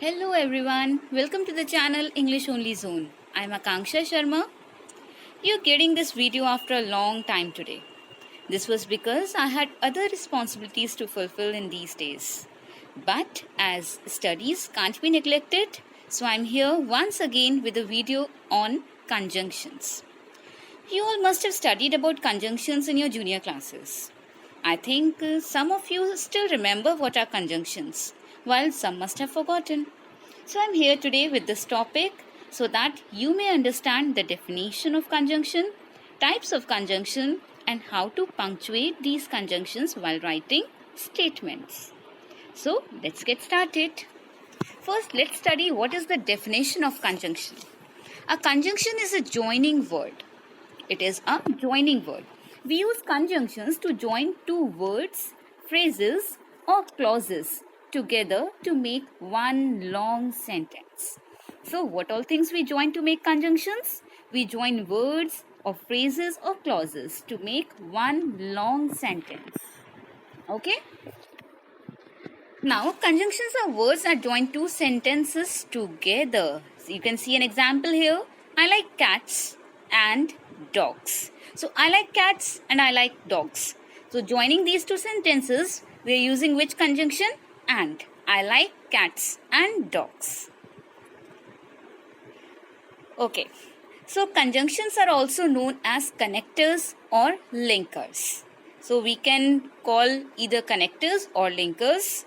Hello everyone, welcome to the channel English Only Zone. I'm Akanksha Sharma. You're getting this video after a long time today. This was because I had other responsibilities to fulfill in these days. But as studies can't be neglected, so I'm here once again with a video on conjunctions. You all must have studied about conjunctions in your junior classes. I think some of you still remember what are conjunctions, while some must have forgotten. So I'm here today with this topic so that you may understand the definition of conjunction, types of conjunction, and how to punctuate these conjunctions while writing statements. So let's get started. First, let's study what is the definition of conjunction. A conjunction is a joining word. It is a joining word. We use conjunctions to join two words, phrases, or clauses together to make one long sentence. So, what all things we join to make conjunctions? We join words or phrases or clauses to make one long sentence. Okay? Now, conjunctions are words that join two sentences together. So, you can see an example here. I like cats and dogs. So, I like cats and I like dogs. So, joining these two sentences, we are using which conjunction? And. I like cats and dogs. Okay. So, conjunctions are also known as connectors or linkers. So, we can call either connectors or linkers.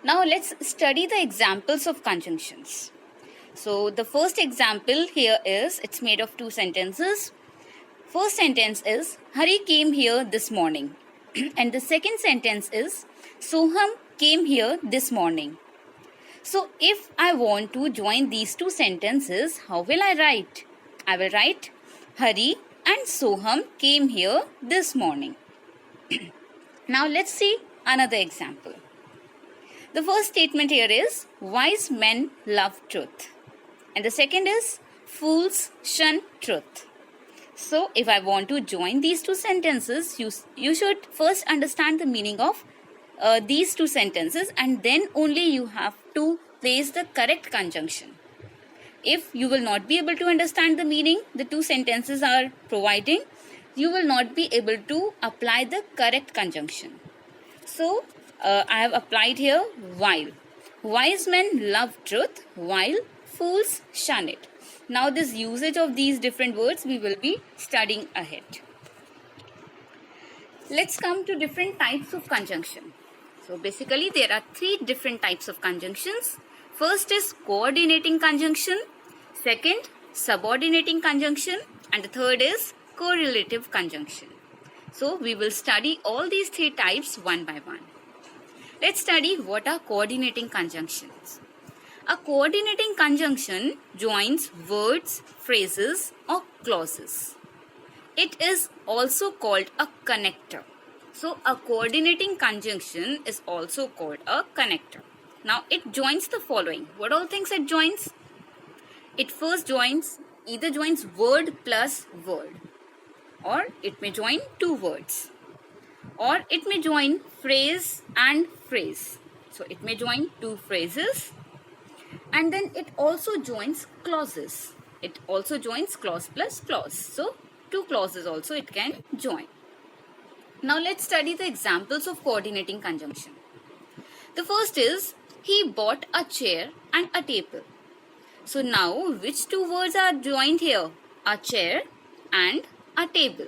Now, let's study the examples of conjunctions. So, the first example here is, it's made of two sentences. First sentence is, Hari came here this morning. And the second sentence is, Soham came here this morning. So, if I want to join these two sentences, how will I write? I will write, Hari and Soham came here this morning. Now, let's see another example. The first statement here is, wise men love truth. And the second is, fools shun truth. So, if I want to join these two sentences, you should first understand the meaning of these two sentences, and then only you have to place the correct conjunction. If you will not be able to understand the meaning the two sentences are providing, you will not be able to apply the correct conjunction. So, I have applied here while. Wise men love truth while fools shun it. Now, this usage of these different words we will be studying ahead. Let's come to different types of conjunction. So, basically there are three different types of conjunctions. First is coordinating conjunction, second subordinating conjunction, and the third is correlative conjunction. So, we will study all these three types one by one. Let's study what are coordinating conjunctions. A coordinating conjunction joins words, phrases, or clauses. It is also called a connector. So, a coordinating conjunction is also called a connector. Now, it joins the following. What all things it joins? It first either joins word plus word, or it may join two words, or it may join phrase and phrase. So, it may join two phrases, and then it also joins clauses. It also joins clause plus clause. So, two clauses also it can join. Now, let's study the examples of coordinating conjunction. The first is, he bought a chair and a table. So, now which two words are joined here? A chair and a table.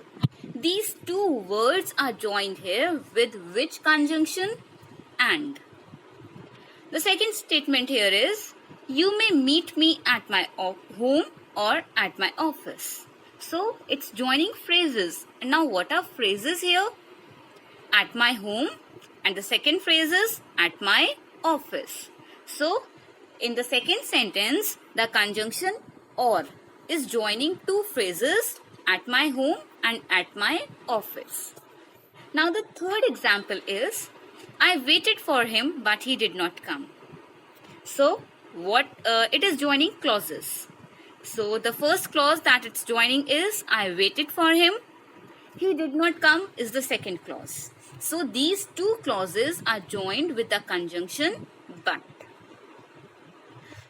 These two words are joined here with which conjunction? And. The second statement here is, you may meet me at my home or at my office. So, it's joining phrases. And now, what are phrases here? At my home, and the second phrase is at my office. So, in the second sentence, the conjunction or is joining two phrases, at my home and at my office. Now, the third example is, I waited for him but he did not come. So, it is joining clauses. So, the first clause that it's joining is, I waited for him. He did not come is the second clause. So, these two clauses are joined with the conjunction but.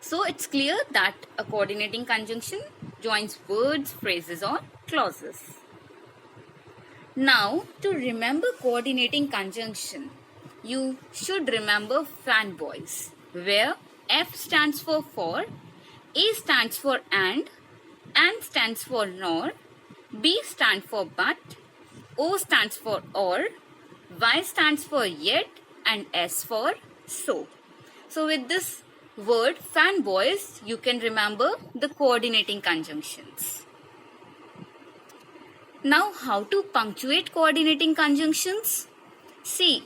So it's clear that a coordinating conjunction joins words, phrases or clauses. Now, to remember coordinating conjunction, you should remember fanboys, where F stands for, A stands for and stands for nor, B stands for but, O stands for or, Y stands for yet, and S for so. So with this word fanboys, you can remember the coordinating conjunctions. Now, how to punctuate coordinating conjunctions? See,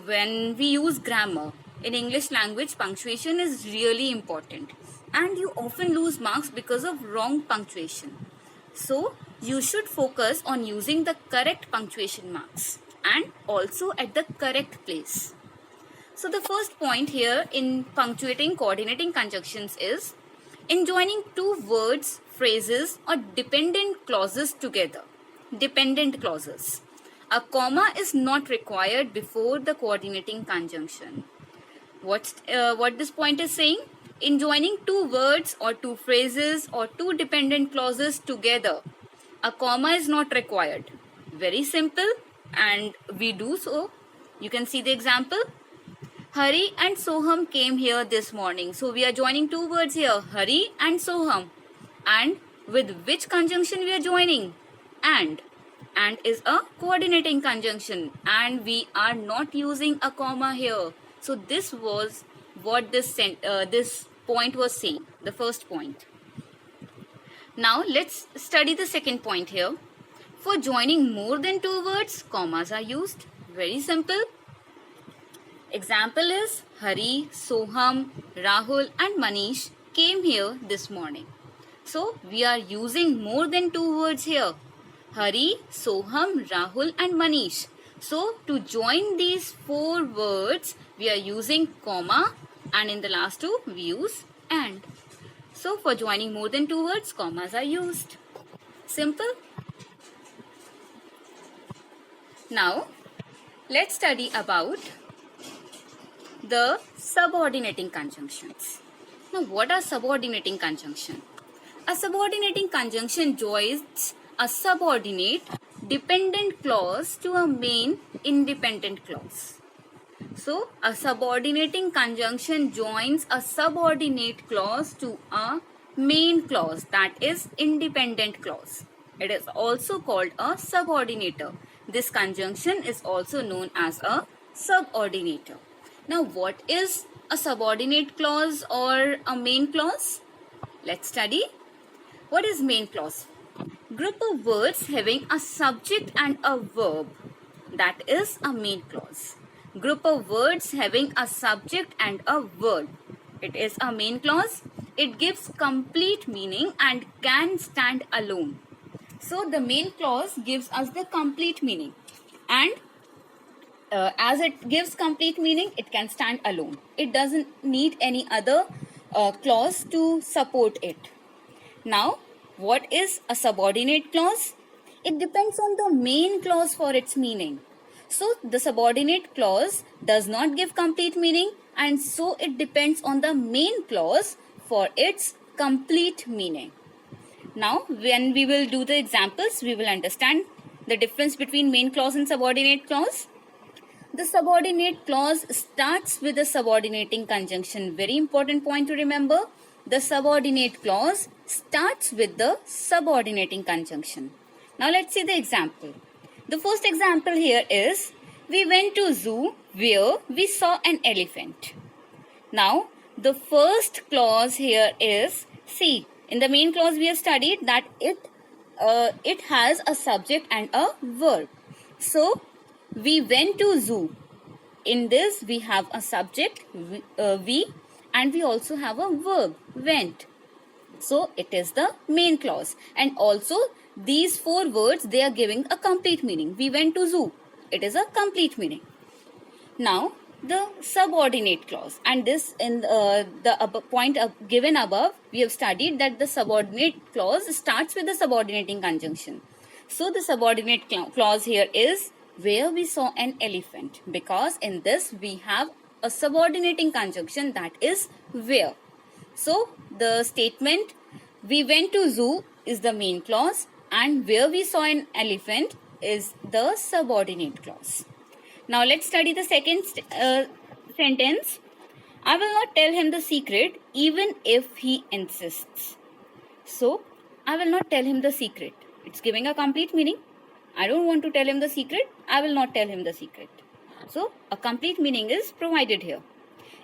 when we use grammar, in English language, punctuation is really important. And you often lose marks because of wrong punctuation. So, you should focus on using the correct punctuation marks and also at the correct place. So, the first point here in punctuating coordinating conjunctions is in joining two words, phrases or dependent clauses together. Dependent clauses. A comma is not required before the coordinating conjunction. What this point is saying? In joining two words or two phrases or two dependent clauses together, a comma is not required. Very simple, and we do so. You can see the example. Hari and Soham came here this morning. So we are joining two words here, Hari and Soham. And with which conjunction we are joining? And is a coordinating conjunction, and we are not using a comma here. So this was what this point was saying, the first point. Now let's study the second point here. For joining more than two words, commas are used. Very simple. Example is Hari, Soham, Rahul and Manish came here this morning. So we are using more than two words here. Hari, Soham, Rahul and Manish. So to join these four words, we are using comma, and in the last two we use and. So for joining more than two words, commas are used. Simple. Now let's study about the subordinating conjunctions. Now what are subordinating conjunction? A subordinating conjunction joins a subordinate dependent clause to a main independent clause. So, a subordinating conjunction joins a subordinate clause to a main clause, that is independent clause. It is also called a subordinator. This conjunction is also known as a subordinator. Now, what is a subordinate clause or a main clause? Let's study. What is main clause? Group of words having a subject and a verb. That is a main clause. Group of words having a subject and a verb. It is a main clause. It gives complete meaning and can stand alone. So the main clause gives us the complete meaning, and as it gives complete meaning, it can stand alone. It doesn't need any other clause to support it. Now, what is a subordinate clause? It depends on the main clause for its meaning. So, the subordinate clause does not give complete meaning, and so it depends on the main clause for its complete meaning. Now, when we will do the examples, we will understand the difference between main clause and subordinate clause. The subordinate clause starts with a subordinating conjunction. Very important point to remember. The subordinate clause starts with the subordinating conjunction. Now let's see the example. The first example here is, we went to zoo where we saw an elephant. Now the first clause here is, see, in the main clause we have studied that it has a subject and a verb. So we went to zoo. In this we have a subject, we, and we also have a verb, went. So it is the main clause. And also these four words, they are giving a complete meaning. We went to zoo. It is a complete meaning. Now the subordinate clause, and this in the point given above, we have studied that the subordinate clause starts with the subordinating conjunction. So the subordinate clause here is where we saw an elephant, because in this we have a subordinating conjunction, that is where. So the statement we went to zoo is the main clause and where we saw an elephant is the subordinate clause. Now let's study the second sentence. I will not tell him the secret even if he insists. So I will not tell him the secret. It's giving a complete meaning. I don't want to tell him the secret. I will not tell him the secret. So a complete meaning is provided here.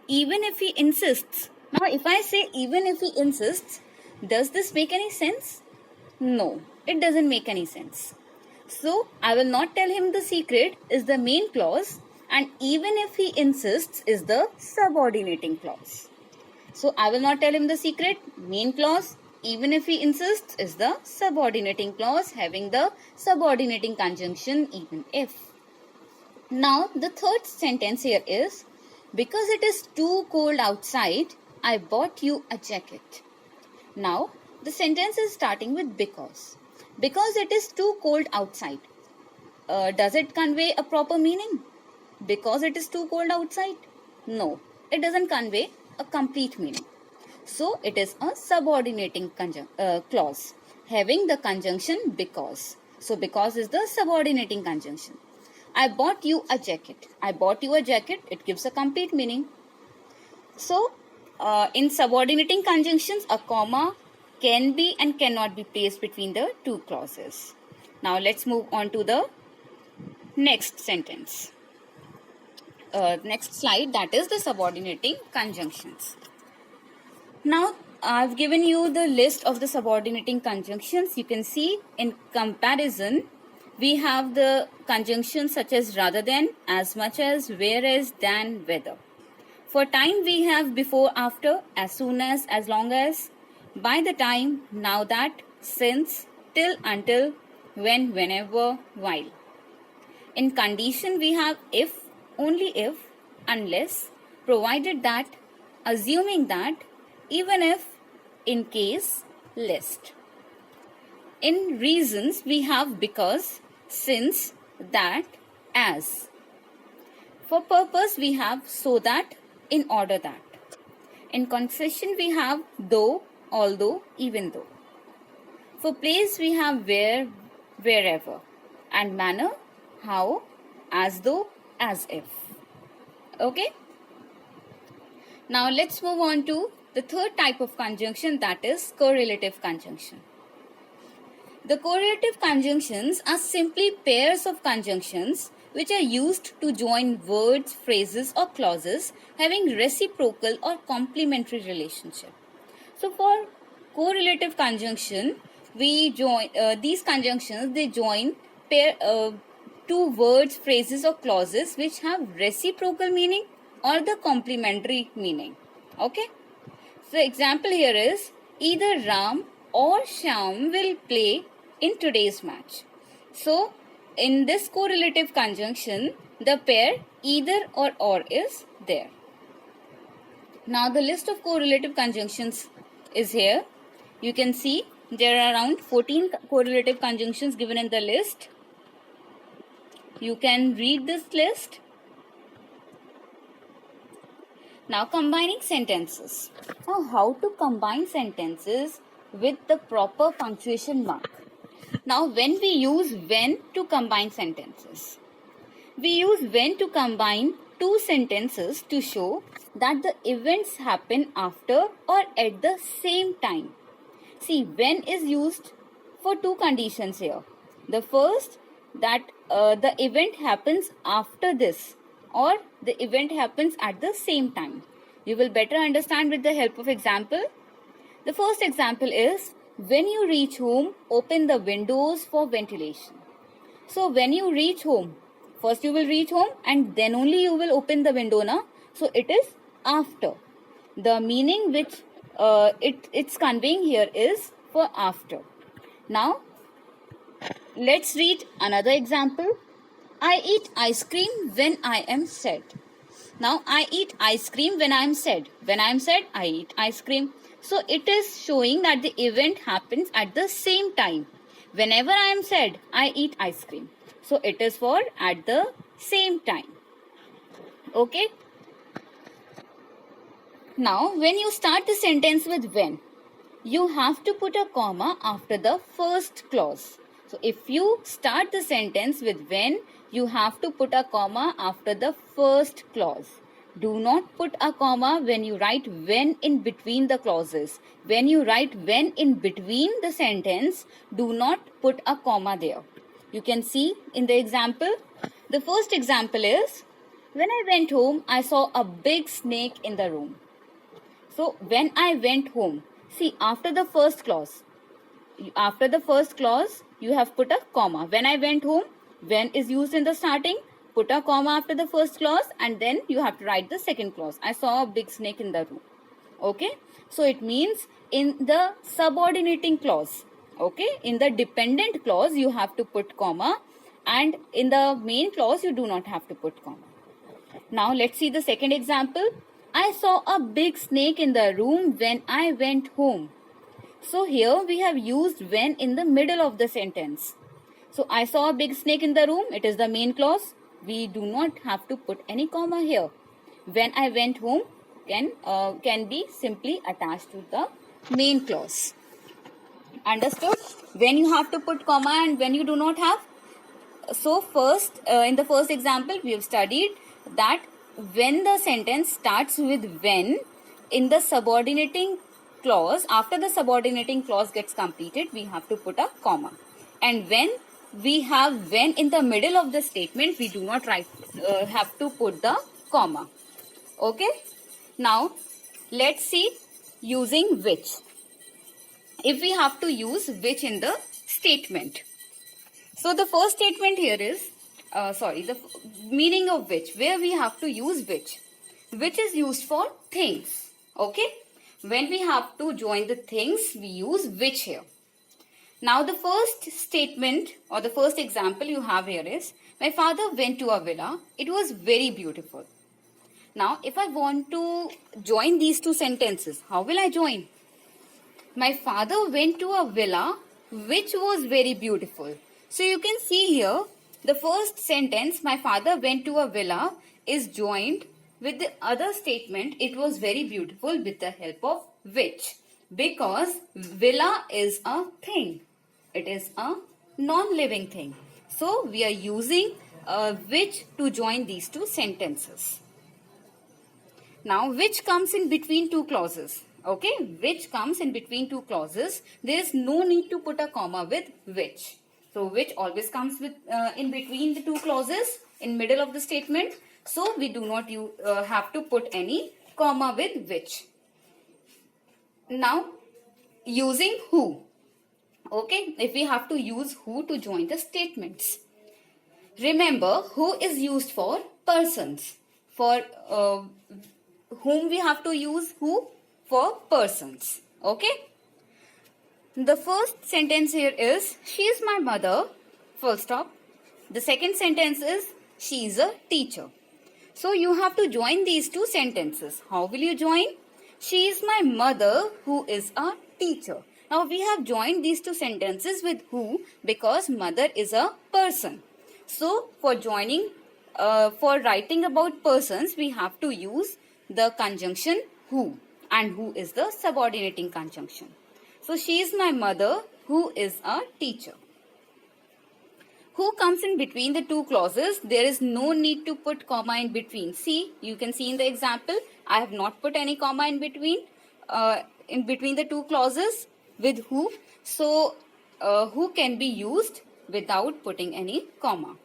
Even if he insists. Now if I say even if he insists, does this make any sense? No, it doesn't make any sense. So I will not tell him the secret is the main clause and even if he insists is the subordinating clause. So I will not tell him the secret, main clause, even if he insists is the subordinating clause having the subordinating conjunction even if. Now the third sentence here is, because it is too cold outside, I bought you a jacket. Now the sentence is starting with because. Because it is too cold outside. Does it convey a proper meaning? Because it is too cold outside? No, it doesn't convey a complete meaning. So it is a subordinating clause having the conjunction because. So because is the subordinating conjunction. I bought you a jacket. I bought you a jacket. It gives a complete meaning. So in subordinating conjunctions, a comma can be and cannot be placed between the two clauses. Now let's move on to the next sentence. Next slide, that is the subordinating conjunctions. Now I've given you the list of the subordinating conjunctions. You can see in comparison we have the conjunctions such as rather than, as much as, whereas, than, whether. For time we have before, after, as soon as long as, by the time, now that, since, till, until, when, whenever, while. In condition we have if, only if, unless, provided that, assuming that, even if, in case, lest. In reasons we have because, since, that, as. For purpose we have so that, in order that. In confession we have though, although, even though. For place we have where, wherever. And manner, how, as though, as if. Okay? Now let's move on to the third type of conjunction, that is correlative conjunction. The correlative conjunctions are simply pairs of conjunctions which are used to join words, phrases or clauses having reciprocal or complementary relationship. So for correlative conjunction, we join these conjunctions, they join two words, phrases or clauses which have reciprocal meaning or the complementary meaning. Okay? So example here is, either Ram or Shyam will play in today's match. So in this correlative conjunction, the pair either or is there. Now the list of correlative conjunctions is here. You can see there are around 14 correlative conjunctions given in the list. You can read this list. Now combining sentences. Now how to combine sentences with the proper punctuation mark. Now when we use when to combine sentences. We use when to combine two sentences to show that the events happen after or at the same time. See, when is used for two conditions here. The first, that the event happens after this or the event happens at the same time. You will better understand with the help of example. The first example is, when you reach home, open the windows for ventilation. So when you reach home, first you will reach home and then only you will open the window now. So it is after. The meaning which it's conveying here is for after. Now let's read another example. I eat ice cream when I am sad. Now I eat ice cream when I am sad. When I am sad, I eat ice cream. So it is showing that the event happens at the same time. Whenever I am sad, I eat ice cream. So it is for at the same time. Okay. Now, when you start the sentence with when, you have to put a comma after the first clause. So, if you start the sentence with when, you have to put a comma after the first clause. Do not put a comma when you write when in between the clauses. When you write when in between the sentence, do not put a comma there. You can see in the example. The first example is, when I went home, I saw a big snake in the room. So, when I went home, see, after the first clause, you have put a comma. When I went home, when is used in the starting, put a comma after the first clause, and then you have to write the second clause. I saw a big snake in the room. Okay, so it means in the subordinating clause, okay, in the dependent clause, you have to put comma, and in the main clause, you do not have to put comma. Now, let's see the second example. I saw a big snake in the room when I went home. So, here we have used when in the middle of the sentence. So, I saw a big snake in the room. It is the main clause. We do not have to put any comma here. When I went home can be simply attached to the main clause. Understood? When you have to put comma and when you do not have. So, first, in the first example, we have studied that when the sentence starts with when, in the subordinating clause, after the subordinating clause gets completed, we have to put a comma. And when we have when in the middle of the statement, we do not have to put the comma. Okay? Now, let's see using which. If we have to use which in the statement. So, the first statement here is, the meaning of which, where we have to use which. Which is used for things. Okay? When we have to join the things, we use which here. Now, the first statement or the first example you have here is, my father went to a villa. It was very beautiful. Now, if I want to join these two sentences, how will I join? My father went to a villa which was very beautiful. So, you can see here, the first sentence, my father went to a villa, is joined with the other statement, it was very beautiful, with the help of which. Because villa is a thing. It is a non-living thing. So, we are using which to join these two sentences. Now, which comes in between two clauses. Okay, which comes in between two clauses. There is no need to put a comma with which. So, which always comes with in between the two clauses in middle of the statement. So, we do not have to put any comma with which. Now, using who. Okay, if we have to use who to join the statements. Remember, who is used for persons. For whom we have to use who? For persons. Okay. The first sentence here is, she is my mother, full stop. The second sentence is, she is a teacher. So, you have to join these two sentences. How will you join? She is my mother who is a teacher. Now, we have joined these two sentences with who because mother is a person. So, for joining, for writing about persons, we have to use the conjunction who, and who is the subordinating conjunction. So, she is my mother who is a teacher. Who comes in between the two clauses? There is no need to put comma in between. See, you can see in the example, I have not put any comma in between the two clauses with who. So, who can be used without putting any comma.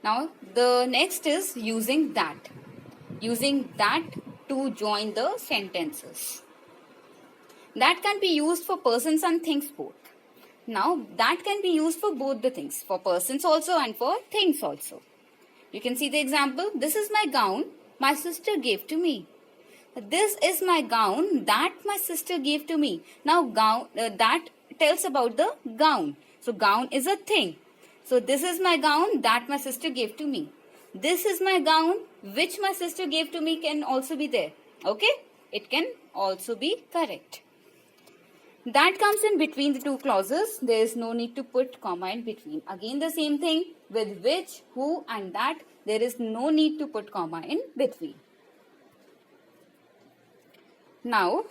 Now, the next is using that. Using that to join the sentences. That can be used for persons and things both. Now, that can be used for both the things, for persons also and for things also. You can see the example. This is my gown my sister gave to me. This is my gown that my sister gave to me. Now, gown that tells about the gown. So, gown is a thing. So, this is my gown that my sister gave to me. This is my gown which my sister gave to me can also be there. Okay? It can also be correct. That comes in between the two clauses. There is no need to put comma in between. Again, the same thing with which, who and that. There is no need to put comma in between. Now,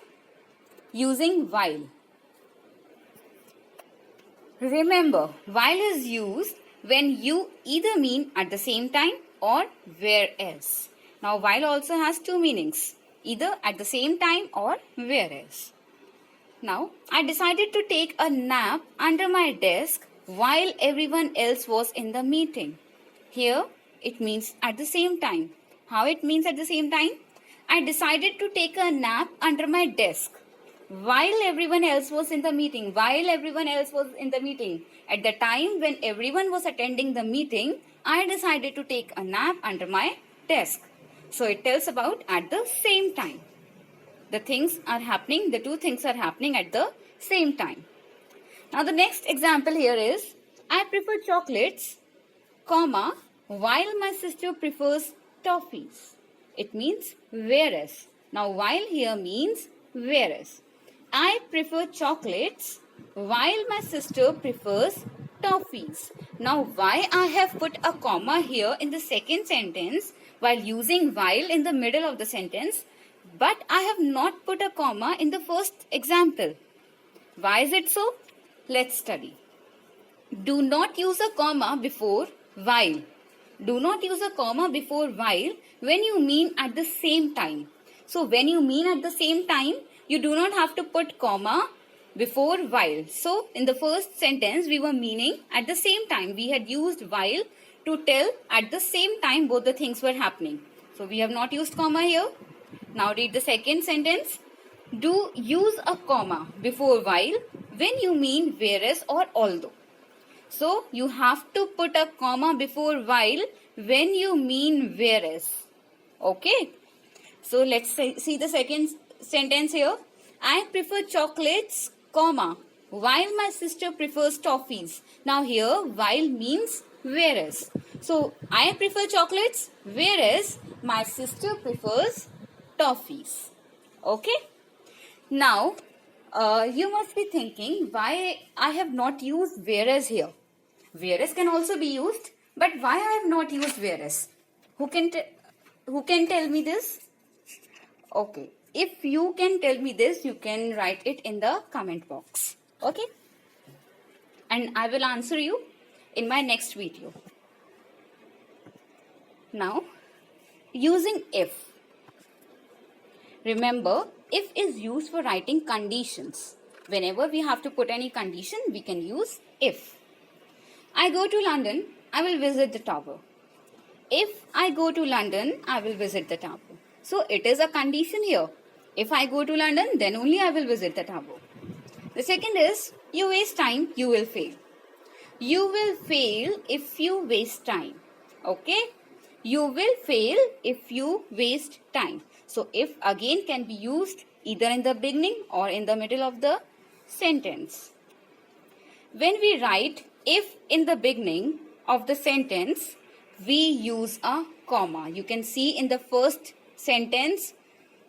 using while. Remember, while is used when you either mean at the same time or whereas. Now, while also has two meanings, either at the same time or whereas. Now, I decided to take a nap under my desk while everyone else was in the meeting. Here, it means at the same time. How it means at the same time? I decided to take a nap under my desk while everyone else was in the meeting. While everyone else was in the meeting. At the time when everyone was attending the meeting, I decided to take a nap under my desk. So, it tells about at the same time. The two things are happening at the same time. Now the next example here is, I prefer chocolates, comma, while my sister prefers toffees. It means whereas. Now while here means whereas. I prefer chocolates while my sister prefers toffees. Now why I have put a comma here in the second sentence while using while in the middle of the sentence, but I have not put a comma in the first example. Why is it so? Let's study. Do not use a comma before while. Do not use a comma before while when you mean at the same time. So when you mean at the same time, you do not have to put comma before while. So in the first sentence, we were meaning at the same time. We had used while to tell at the same time both the things were happening. So we have not used comma here. Now read the second sentence. Do use a comma before while when you mean whereas or although. So you have to put a comma before while when you mean whereas. Okay. So let's see the second sentence here. I prefer chocolates, comma, while my sister prefers toffees. Now here while means whereas. So I prefer chocolates whereas my sister prefers toffees. Okay. Now you must be thinking why I have not used whereas here. Whereas can also be used, but why I have not used whereas? Who can tell me this? Okay. If you can tell me this, you can write it in the comment box. Okay. And I will answer you in my next video. Now, using if. Remember, if is used for writing conditions. Whenever we have to put any condition, we can use if. I go to London, I will visit the tower. If I go to London, I will visit the tower. So it is a condition here. If I go to London, then only I will visit the tower. The second is, you waste time, you will fail. You will fail if you waste time. Okay? You will fail if you waste time. So if again can be used either in the beginning or in the middle of the sentence. When we write if in the beginning of the sentence, we use a comma. You can see in the first sentence,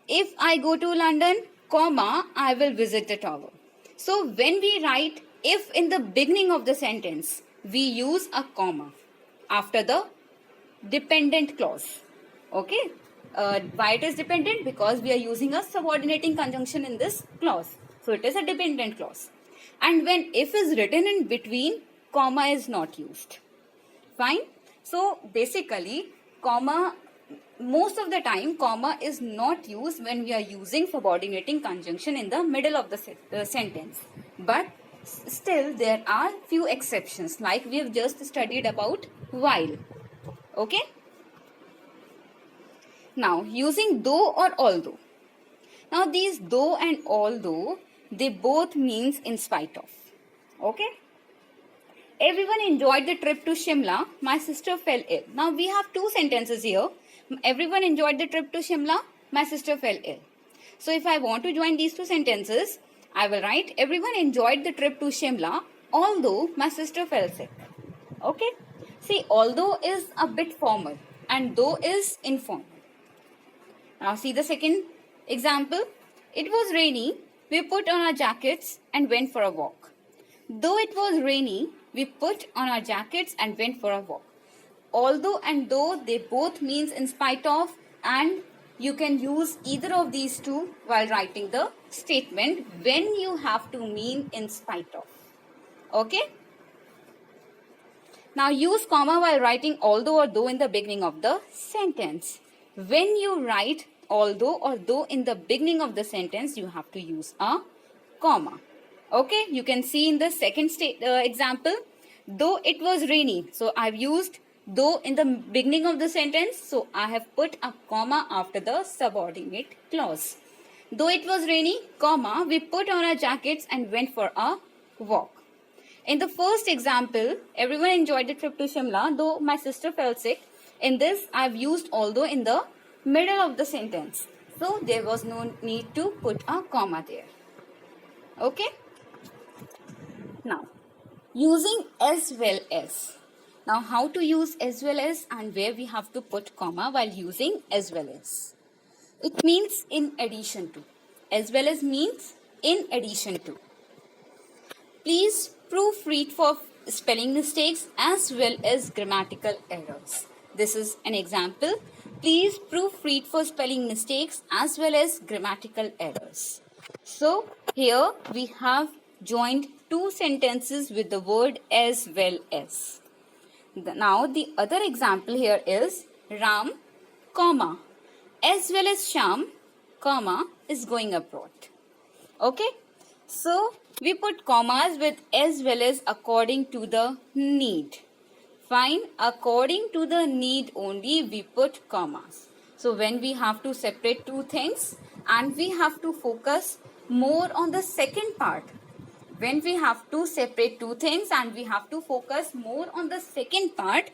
if I go to London, comma, I will visit the tower. So when we write if in the beginning of the sentence, we use a comma after the dependent clause. Okay. Why it is dependent? Because we are using a subordinating conjunction in this clause. So it is a dependent clause. And when if is written in between, comma is not used. Fine. So basically, comma, most of the time, comma is not used when we are using subordinating conjunction in the middle of the sentence. But still, there are few exceptions, like we have just studied about while. Okay. Now, using though or although. Now, these though and although, they both means in spite of. Okay. Everyone enjoyed the trip to Shimla. My sister fell ill. Now, we have two sentences here. Everyone enjoyed the trip to Shimla. My sister fell ill. So, if I want to join these two sentences, I will write, everyone enjoyed the trip to Shimla, although my sister fell sick. Okay. See, although is a bit formal and though is informal. Now, see the second example. It was rainy. We put on our jackets and went for a walk. Though it was rainy, we put on our jackets and went for a walk. Although and though, they both means in spite of and you can use either of these two while writing the statement when you have to mean in spite of. Okay? Now use comma while writing although or though in the beginning of the sentence. When you write although or though in the beginning of the sentence, you have to use a comma. Okay, you can see in the second example, though it was rainy. So I've used though in the beginning of the sentence. So I have put a comma after the subordinate clause. Though it was rainy, comma, we put on our jackets and went for a walk. In the first example, everyone enjoyed the trip to Shimla, though my sister fell sick. In this, I've used although in the middle of the sentence. So there was no need to put a comma there. Okay? Now, using as well as. Now, how to use as well as and where we have to put comma while using as well as. It means in addition to. As well as means in addition to. Please proofread for spelling mistakes as well as grammatical errors. This is an example. Please proofread for spelling mistakes as well as grammatical errors. So, here we have joined two sentences with the word as well as. Now, the other example here is Ram, comma, as well as Sham, comma, is going abroad. Okay? So, we put commas with as well as according to the need. Fine, according to the need only we put commas. So, when we have to separate two things and we have to focus more on the second part. When we have to separate two things and we have to focus more on the second part,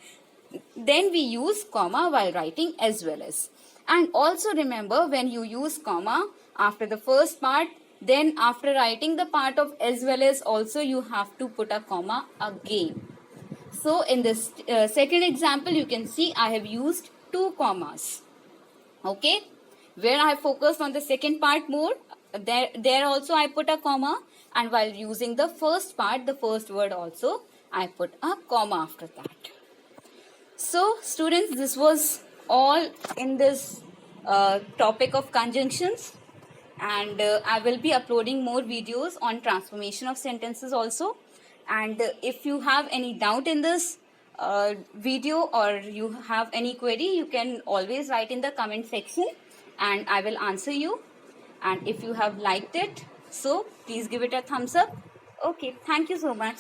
then we use comma while writing as well as. And also remember, when you use comma after the first part, then after writing the part of as well as also you have to put a comma again. So in this second example, you can see I have used two commas. Okay, where I have focused on the second part more, there also I put a comma, and while using the first part, the first word also, I put a comma after that. So students, this was all in this topic of conjunctions, and I will be uploading more videos on transformation of sentences also. And if you have any doubt in this video or you have any query, you can always write in the comment section and I will answer you. And if you have liked it, so please give it a thumbs up. Okay, thank you so much.